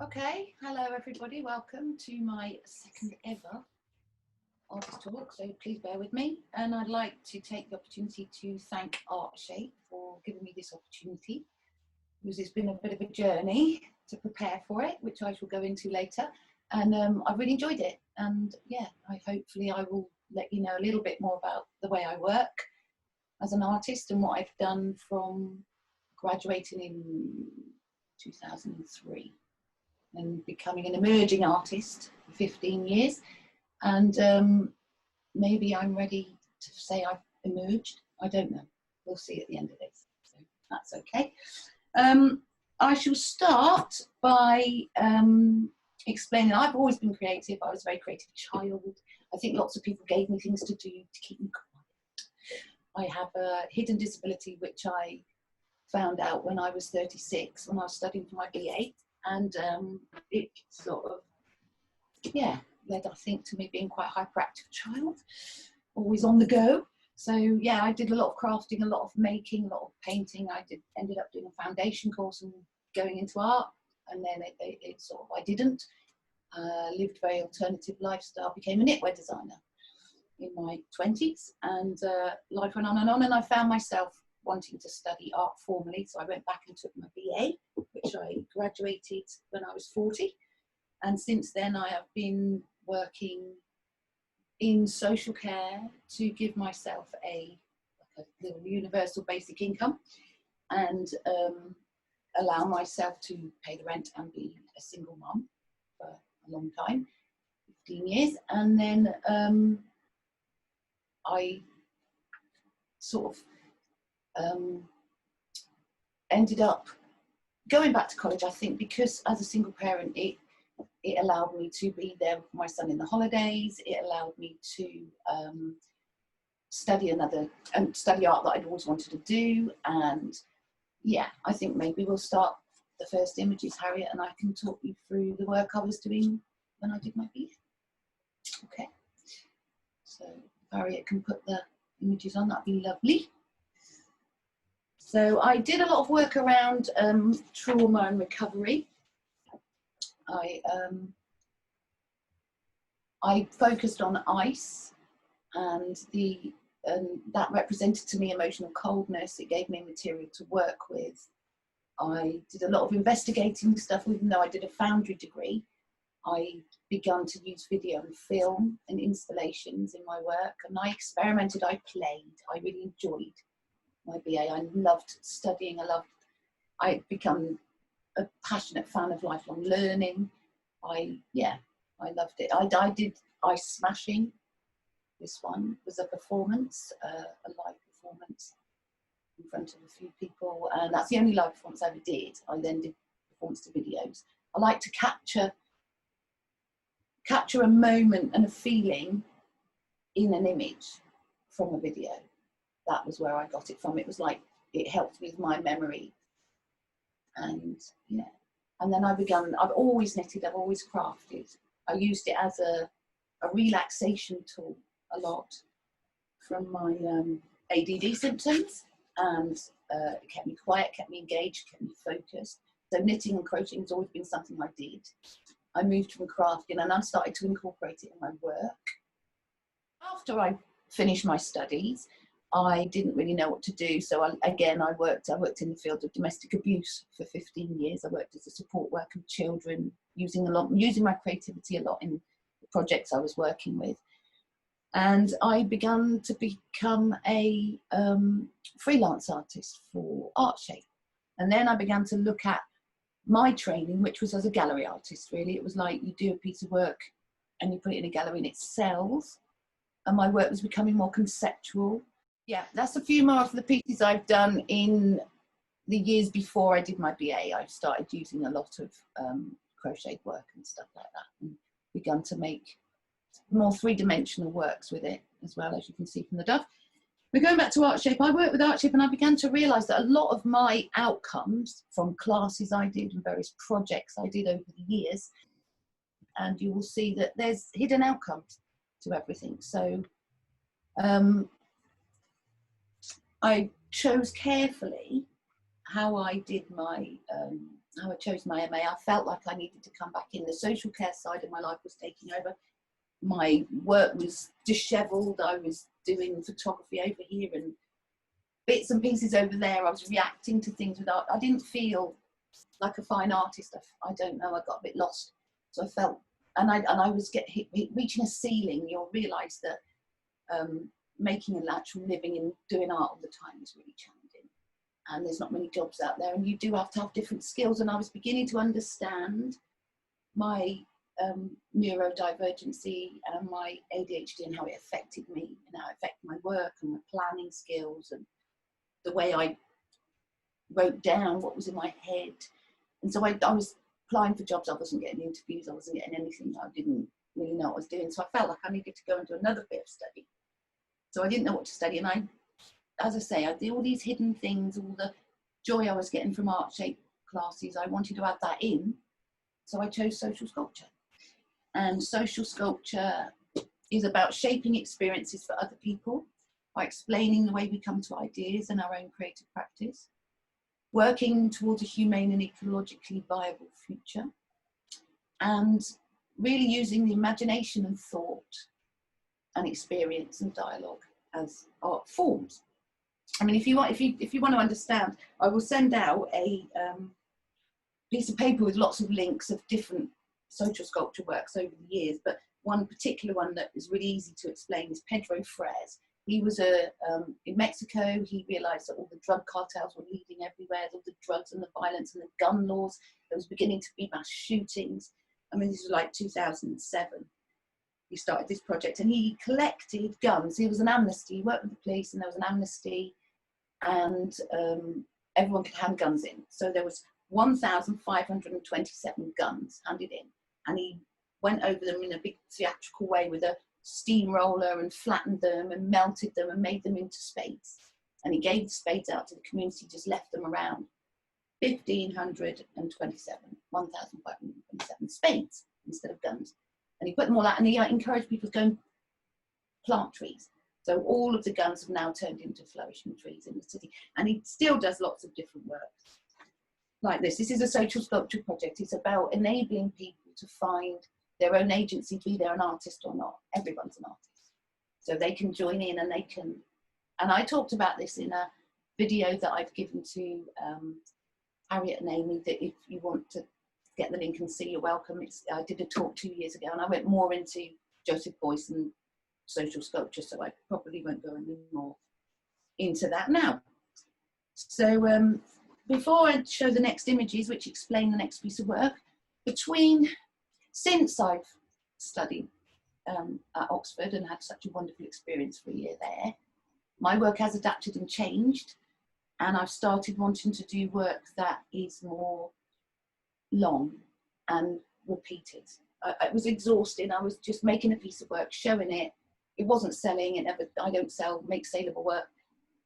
Okay, hello everybody, welcome to my second ever artist talk, so please bear with me. And I'd like to take the opportunity to thank ArtShape for giving me this opportunity, because it's been a bit of a journey to prepare for it, which I shall go into later. And I've really enjoyed it, and yeah, hopefully I will let you know a little bit more about the way I work as an artist and what I've done from graduating in 2003 and becoming an emerging artist for 15 years. And maybe I'm ready to say I've emerged. I don't know. We'll see at the end of this. So that's okay. I shall start by explaining. I've always been creative. I was a very creative child. I think lots of people gave me things to do to keep me quiet. I have a hidden disability, which I found out when I was 36, when I was studying for my BA. And it sort of, yeah, led, I think, to me being quite a hyperactive child, always on the go. So yeah, I did a lot of crafting, a lot of making, a lot of painting. Ended up doing a foundation course and going into art, and then it sort of, I didn't. Lived a very alternative lifestyle, became a knitwear designer in my 20s, and life went on, and I found myself wanting to study art formally, so I went back and took my BA, which I graduated when I was 40, and since then I have been working in social care to give myself a little universal basic income and allow myself to pay the rent and be a single mum for a long time, 15 years, and then I sort of ended up going back to college, I think, because as a single parent, it allowed me to be there with my son in the holidays. It allowed me to study art that I'd always wanted to do. And yeah, I think maybe we'll start the first images, Harriet, and I can talk you through the work I was doing when I did my BA. Okay, so Harriet can put the images on, that'd be lovely. So I did a lot of work around trauma and recovery. I focused on ice, and that represented to me emotional coldness. It gave me material to work with. I did a lot of investigating stuff, even though I did a foundry degree. I began to use video and film and installations in my work, and I experimented, I played, I really enjoyed my BA. I loved studying. I'd become a passionate fan of lifelong learning. I loved it. I did ice smashing. This one was a performance, a live performance in front of a few people, and that's the only live performance I ever did. I then did performance to videos. I like to capture a moment and a feeling in an image from a video. That was where I got it from. It was like, it helped with my memory. And yeah, and then I've always knitted, I've always crafted. I used it as a relaxation tool a lot from my ADD symptoms, and it kept me quiet, kept me engaged, kept me focused. So knitting and crocheting has always been something I did. I moved from crafting and I started to incorporate it in my work. After I finished my studies, I didn't really know what to do, so I worked in the field of domestic abuse for 15 years. I worked as a support worker with children, using my creativity a lot in the projects I was working with. And I began to become a freelance artist for ArtShape. And then I began to look at my training, which was as a gallery artist, really. It was like you do a piece of work and you put it in a gallery and it sells. And my work was becoming more conceptual. Yeah, that's a few more of the pieces I've done in the years before I did my BA. I've started using a lot of crochet work and stuff like that, and begun to make more three-dimensional works with it as well, as you can see from the dove. We're going back to ArtShape. I worked with ArtShape and I began to realise that a lot of my outcomes from classes I did and various projects I did over the years, and you will see that there's hidden outcomes to everything. So I chose carefully how I did my how I chose my MA, I felt like I needed to come back in. The social care side of my life was taking over. My work was dishevelled. I was doing photography over here and bits and pieces over there. I was reacting to things with art. I didn't feel like a fine artist. I don't know, I got a bit lost. So I felt, and I was reaching a ceiling. You'll realise that making an actual living and doing art all the time is really challenging. And there's not many jobs out there, and you do have to have different skills. And I was beginning to understand my neurodivergency and my ADHD and how it affected me and how it affected my work and my planning skills and the way I wrote down what was in my head. And so I was applying for jobs. I wasn't getting interviews. I wasn't getting anything. I didn't really know what I was doing. So I felt like I needed to go and do another bit of study. So I didn't know what to study. And as I say, I did all these hidden things, all the joy I was getting from art shape classes. I wanted to add that in. So I chose social sculpture. And social sculpture is about shaping experiences for other people by explaining the way we come to ideas and our own creative practice, working towards a humane and ecologically viable future, and really using the imagination and thought and experience and dialogue as art forms. I mean, if you want to understand, I will send out a piece of paper with lots of links of different social sculpture works over the years, but one particular one that is really easy to explain is Pedro Freres. He was in Mexico. He realized that all the drug cartels were leading everywhere, all the drugs and the violence and the gun laws. There was beginning to be mass shootings. I mean, this was like 2007. He started this project and he collected guns. He was an amnesty. He worked with the police and there was an amnesty, and everyone could hand guns in. So there was 1,527 guns handed in, and he went over them in a big theatrical way with a steamroller and flattened them and melted them and made them into spades. And he gave the spades out to the community, just left them around. 1,527 spades instead of guns. And he put them all out, and he encouraged people to go and plant trees. So all of the guns have now turned into flourishing trees in the city. And he still does lots of different work like this. This is a social sculpture project. It's about enabling people to find their own agency, be they an artist or not. Everyone's an artist. So they can join in and they can, and I talked about this in a video that I've given to Harriet and Amy, that if you want to get the link and see, you're welcome. I did a talk 2 years ago and I went more into Joseph Beuys and social sculpture, so I probably won't go any more into that now. So before I show the next images, which explain the next piece of work, since I've studied at Oxford and had such a wonderful experience for a year there, my work has adapted and changed, and I've started wanting to do work that is more long and repeated. It was exhausting. I was just making a piece of work, showing it. It wasn't selling. I don't make saleable work.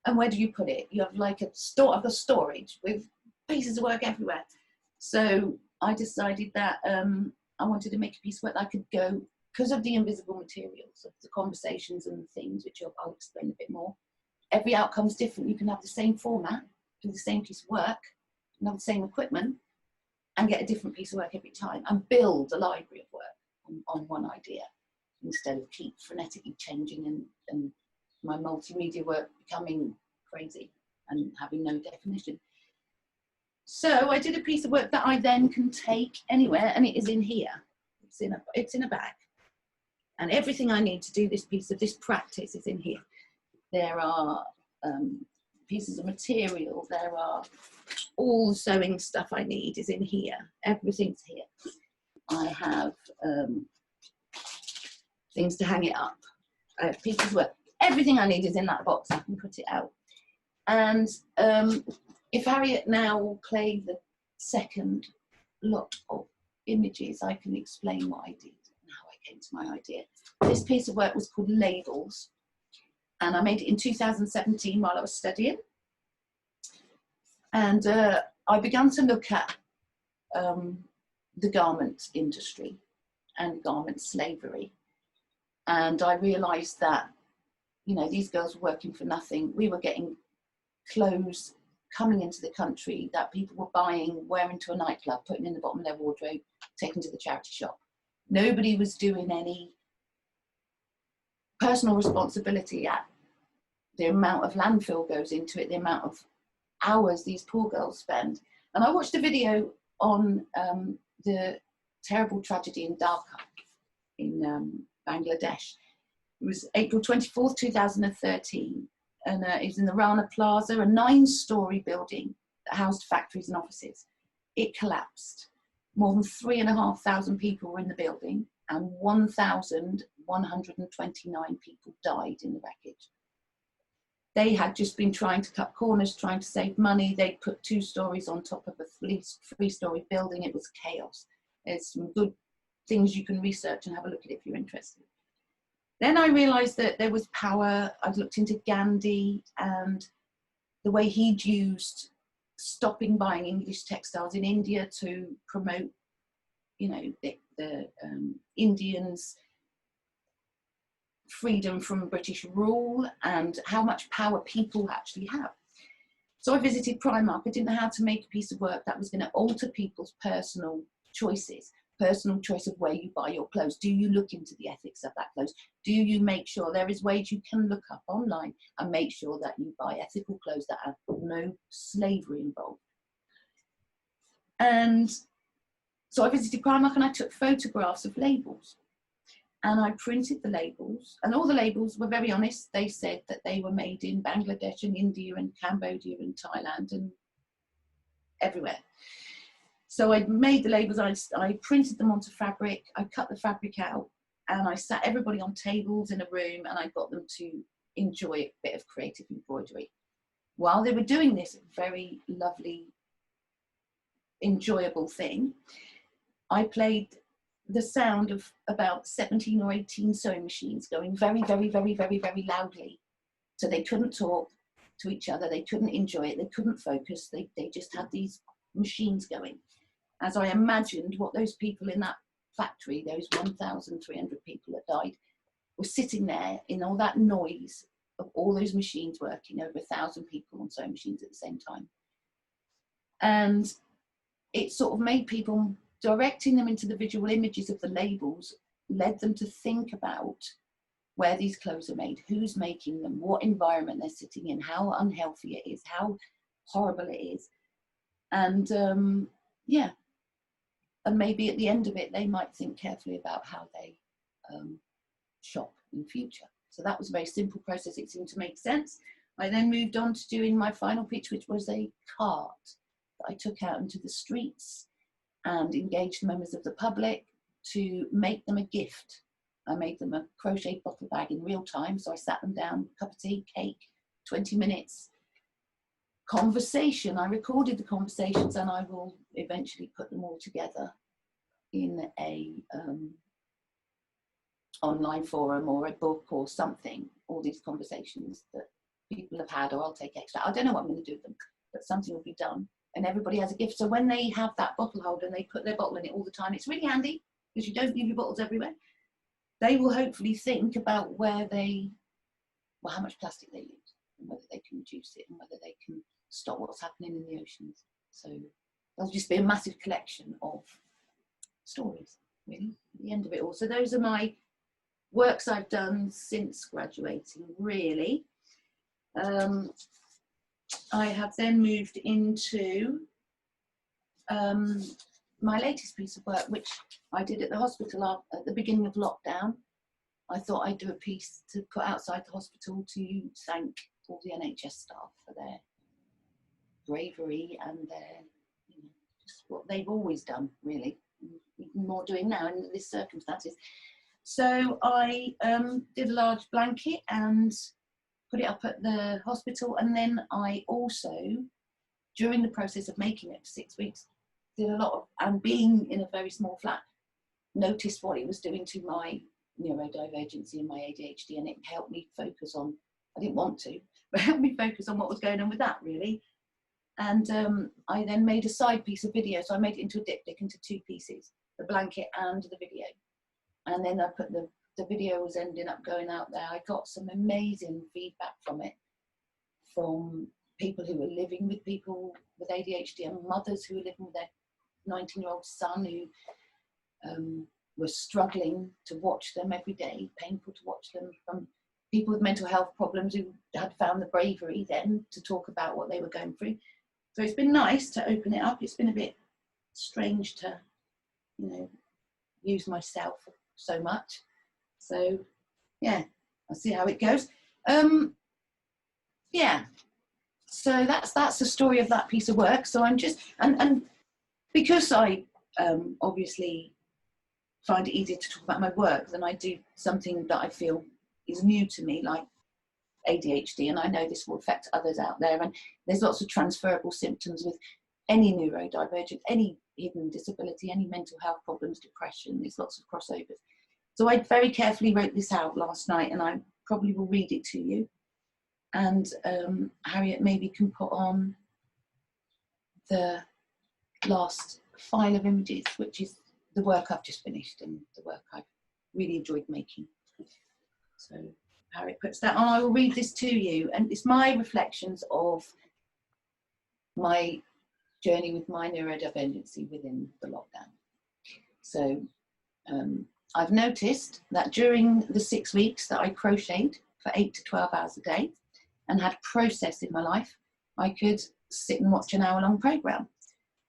And where do you put it? You have like I've got storage with pieces of work everywhere. So I decided that I wanted to make a piece of work that I could go, because of the invisible materials of the conversations and the things, which I'll explain a bit more. Every outcome's different. You can have the same format, do the same piece of work, and have the same equipment, and get a different piece of work every time, and build a library of work on one idea, instead of keep frenetically changing and my multimedia work becoming crazy and having no definition. So I did a piece of work that I then can take anywhere, and it is in here. It's in a bag, and everything I need to do this piece of this practice is in here. There are pieces of material. There are all the sewing stuff I need is in here. Everything's here. I have things to hang it up. I have pieces of work. Everything I need is in that box. I can put it out. And if Harriet now will play the second lot of images, I can explain what I did and how I came to my idea. This piece of work was called Labels, and I made it in 2017 while I was studying. And I began to look at the garment industry and garment slavery. And I realised that, you know, these girls were working for nothing. We were getting clothes coming into the country that people were buying, wearing to a nightclub, putting in the bottom of their wardrobe, taking to the charity shop. Nobody was doing any personal responsibility at the amount of landfill goes into it, the amount of hours these poor girls spend. And I watched a video on the terrible tragedy in Dhaka in Bangladesh. It was April 24th, 2013. And it was in the Rana Plaza, a 9-story building that housed factories and offices. It collapsed. More than 3,500 people were in the building, and 1,129 people died in the wreckage. They had just been trying to cut corners, trying to save money. They put 2 stories on top of a 3-story building. It was chaos. There's some good things you can research and have a look at if you're interested. Then I realized that there was power. I'd looked into Gandhi and the way he'd used stopping buying English textiles in India to promote, you know, the Indians' freedom from British rule and how much power people actually have. So I visited Primark. I didn't know how to make a piece of work that was going to alter people's personal choices. Personal choice of where you buy your clothes. Do you look into the ethics of that clothes? Do you make sure there is ways you can look up online and make sure that you buy ethical clothes that have no slavery involved? And so I visited Primark and I took photographs of labels. And I printed the labels, and all the labels were very honest. They said that they were made in Bangladesh and India and Cambodia and Thailand and everywhere. So I made the labels, I printed them onto fabric, I cut the fabric out, and I sat everybody on tables in a room and I got them to enjoy a bit of creative embroidery. While they were doing this very lovely, enjoyable thing, I played the sound of about 17 or 18 sewing machines going very, very, very, very, very loudly. So they couldn't talk to each other, they couldn't enjoy it, they couldn't focus, they just had these machines going. As I imagined what those people in that factory, those 1,300 people that died, were sitting there in all that noise of all those machines working, over 1,000 people on sewing machines at the same time. And it sort of made people, directing them into the visual images of the labels, led them to think about where these clothes are made, who's making them, what environment they're sitting in, how unhealthy it is, how horrible it is. And yeah. And maybe at the end of it, they might think carefully about how they shop in future. So that was a very simple process. It seemed to make sense. I then moved on to doing my final pitch, which was a cart that I took out into the streets and engaged members of the public to make them a gift. I made them a crochet bottle bag in real time. So I sat them down, cup of tea, cake, 20 minutes. Conversation, I recorded the conversations and I will eventually put them all together in a online forum or a book or something, all these conversations that people have had, or I'll take extra. I don't know what I'm going to do with them, but something will be done and everybody has a gift. So when they have that bottle holder and they put their bottle in it all the time, it's really handy because you don't leave your bottles everywhere. They will hopefully think about where they, well, how much plastic they use and whether they can reduce it and whether they can stop what's happening in the oceans. So there'll just be a massive collection of stories, really, at the end of it all. So those are my works I've done since graduating, really. I have then moved into my latest piece of work, which I did at the hospital at the beginning of lockdown. I thought I'd do a piece to put outside the hospital to thank all the NHS staff for their bravery and their, you know, just what they've always done, really, even more doing now in these circumstances. So I did a large blanket and put it up at the hospital, and then I also, during the process of making it for 6 weeks, did a lot of, and being in a very small flat, noticed what it was doing to my neurodivergency and my ADHD, and it helped me focus on, I didn't want to, but helped me focus on what was going on with that, really. And I then made a side piece of video, so I made it into a diptych, into 2 pieces, the blanket and the video. And then I put the video was ending up going out there. I got some amazing feedback from it, from people who are living with people with ADHD, and mothers who are living with their 19-year-old son who were struggling to watch them every day, painful to watch them, from people with mental health problems who had found the bravery then to talk about what they were going through. So it's been nice to open it up. It's been a bit strange to, you know, use myself so much. So yeah, I'll see how it goes. Yeah, so that's the story of that piece of work. So I'm just, and because I obviously find it easier to talk about my work than I do something that I feel is new to me, like ADHD, and I know this will affect others out there, and there's lots of transferable symptoms with any neurodivergent, any hidden disability, any mental health problems, depression. There's lots of crossovers. So I very carefully wrote this out last night, and I probably will read it to you, and Harriet maybe can put on the last file of images, which is the work I've just finished and the work I've really enjoyed making. So Harriet puts that on. I will read this to you, and it's my reflections of my journey with my neurodivergency within the lockdown. So I've noticed that during the 6 weeks that I crocheted for 8 to 12 hours a day and had process in my life, I could sit and watch an hour-long programme.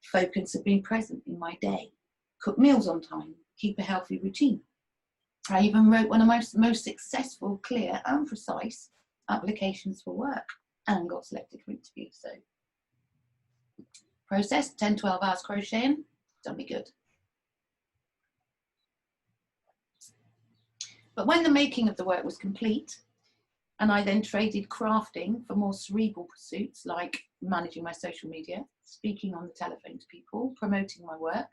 Focus of being present in my day, cook meals on time, keep a healthy routine. I even wrote one of my most successful, clear and precise applications for work and got selected for interviews. So process, 10, 12 hours crocheting, done me good. But when the making of the work was complete, and I then traded crafting for more cerebral pursuits like managing my social media, speaking on the telephone to people, promoting my work,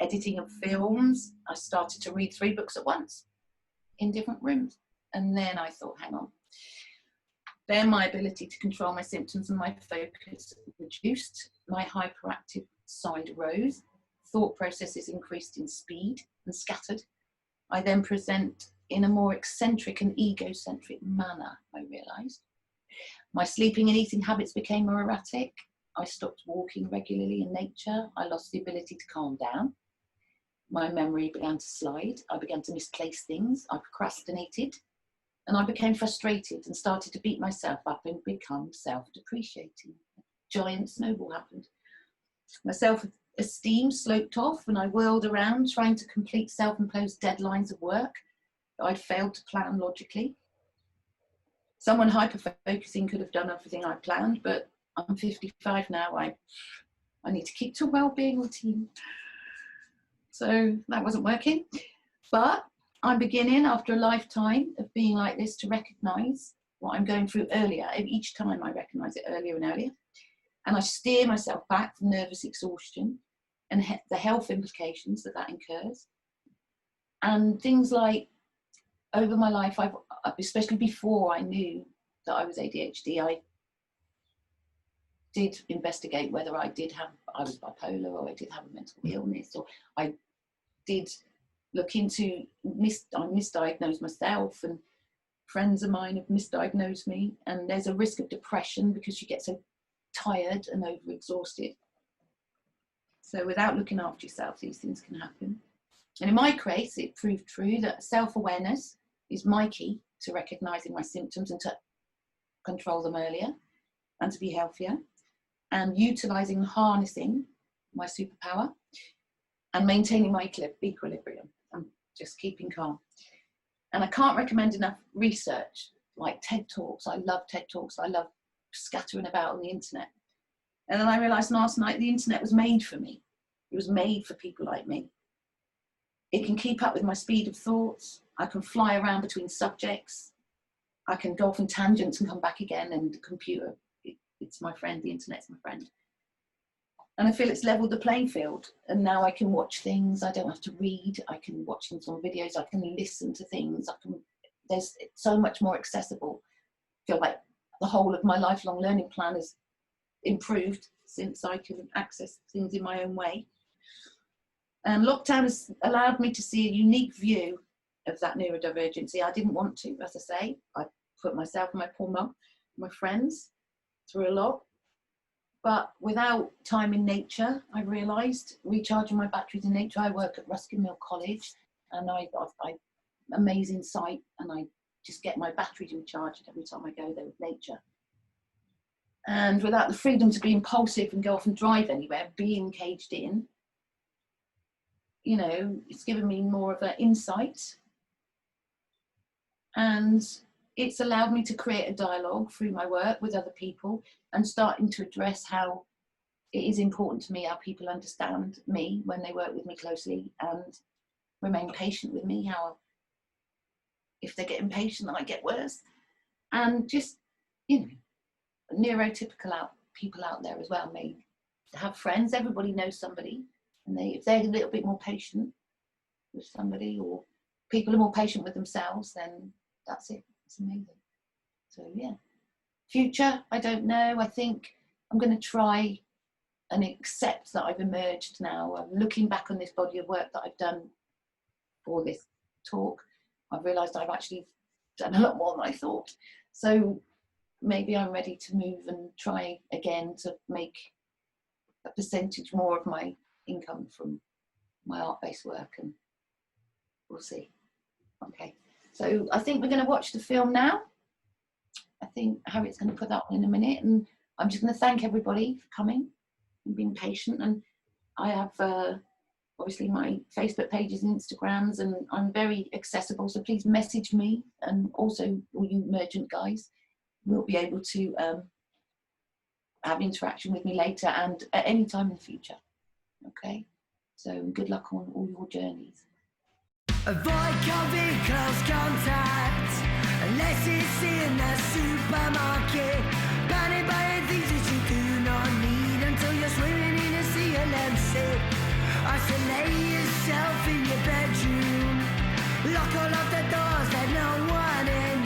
editing of films, I started to read 3 books at once in different rooms. And then I thought, hang on. Then my ability to control my symptoms and my focus reduced. My hyperactive side rose. Thought processes increased in speed and scattered. I then present in a more eccentric and egocentric manner, I realised. My sleeping and eating habits became more erratic. I stopped walking regularly in nature. I lost the ability to calm down. My memory began to slide. I began to misplace things. I procrastinated. And I became frustrated and started to beat myself up and become self-depreciating. A giant snowball happened. My self-esteem sloped off and I whirled around trying to complete self-imposed deadlines of work that I'd failed to plan logically. Someone hyper-focusing could have done everything I planned, but I'm 55 now. I need to keep to a well-being routine. So that wasn't working. But I'm beginning, after a lifetime of being like this, to recognise what I'm going through earlier. Each time I recognise it earlier and earlier. And I steer myself back from nervous exhaustion and the health implications that incurs. And things like, over my life, especially before I knew that I was ADHD, I did investigate whether I was bipolar or I did have a mental illness, or I did look into, I misdiagnosed myself, and friends of mine have misdiagnosed me, and there's a risk of depression because you get so tired and overexhausted. So without looking after yourself, these things can happen. And in my case, it proved true that self-awareness is my key to recognising my symptoms and to control them earlier and to be healthier, and utilising and harnessing my superpower and maintaining my equilibrium and just keeping calm. And I can't recommend enough research like TED Talks. I love TED Talks. I love scattering about on the internet. And then I realised last night the internet was made for me. It was made for people like me. It can keep up with my speed of thoughts. I can fly around between subjects. I can go off in tangents and come back again, and the computer, it's my friend, the internet's my friend. And I feel it's leveled the playing field. And now I can watch things. I don't have to read. I can watch things on videos. I can listen to things. There's so much more accessible. I feel like the whole of my lifelong learning plan has improved since I can access things in my own way. And lockdown has allowed me to see a unique view of that neurodivergency. I didn't want to, as I say. I put myself and my poor mum, my friends, through a lot. But without time in nature, I realised, recharging my batteries in nature. I work at Ruskin Mill College, and I amazing site, and I just get my batteries recharged every time I go there with nature. And without the freedom to be impulsive and go off and drive anywhere, being caged in, you know, it's given me more of an insight, and it's allowed me to create a dialogue through my work with other people, and starting to address how it is important to me how people understand me when they work with me closely and remain patient with me, how if they get impatient I get worse, and just, you know, neurotypical people out there as well may have friends. Everybody knows somebody, and if they're a little bit more patient with somebody, or people are more patient with themselves, then that's it. It's amazing. So yeah, future, I don't know. I think I'm going to try and accept that I've emerged now. I'm looking back on this body of work that I've done for this talk. I've realised I've actually done a lot more than I thought. So maybe I'm ready to move and try again to make a percentage more of my income from my art-based work, and we'll see. Okay, so I think we're going to watch the film now. I think Harriet's going to put that on in a minute, and I'm just going to thank everybody for coming and being patient. And I have obviously my Facebook pages and Instagrams, and I'm very accessible, so please message me, and also all you Emergent guys will be able to have interaction with me later and at any time in the future. Okay, so good luck on all your journeys. Avoid coming close contact unless it's in the supermarket. Blinded by things that you do not need until you're swimming in a sea of lipstick. Isolate yourself in your bedroom. Lock all of the doors, let no one in.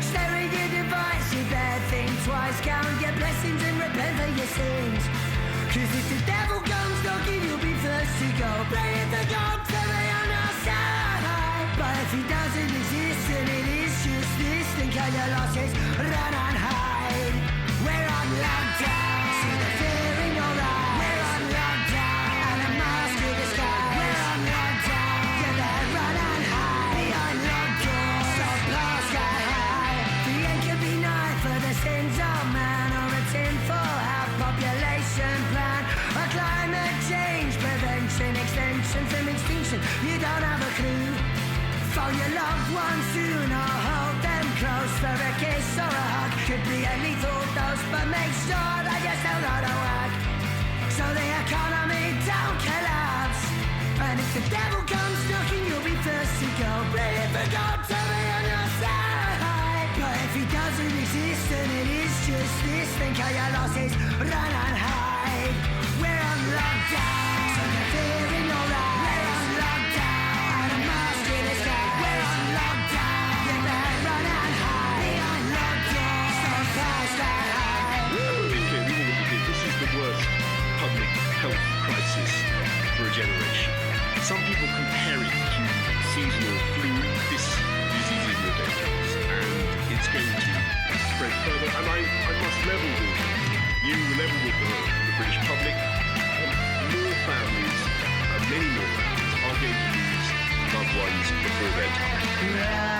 Stare at your device, you better think twice. Count your blessings and repent for your sins. Cause if the devil comes knocking, you'll be first to go. Pray it to God to be on our side. But if he doesn't exist and it is just this, think how your losses, run and hide. We're on lockdown. See the fear in your eyes. We're on lockdown. And a mask to the sky. We're on lockdown. You better run and hide. Behind locked doors, so blow sky high. The end could be nigh for the sins of man, or a tinfoil hat population plan, a climate change prevention, extension from extinction. You don't have a clue. Phone your loved ones soon, or hold them close for a kiss or a hug. Could be a lethal dose, but make sure that you're still not a whack, so the economy don't collapse. And if the devil comes knocking, you'll be first to go. Pray for God to be on your side. But if he doesn't exist and it is just this, think how your losses, run and hide. We're on lockdown, so the fear in your eyes. We're on lockdown, and a mask in the sky. We're on lockdown, you better run and hide. Behind locked doors, don't pass that high. This is the worst public health crisis for a generation. Some people compare it to seasonal flu. This disease is more dangerous, and it's going to spread further. And I must level with you, level with the British public. More families, many more families, are going to lose loved ones before their time.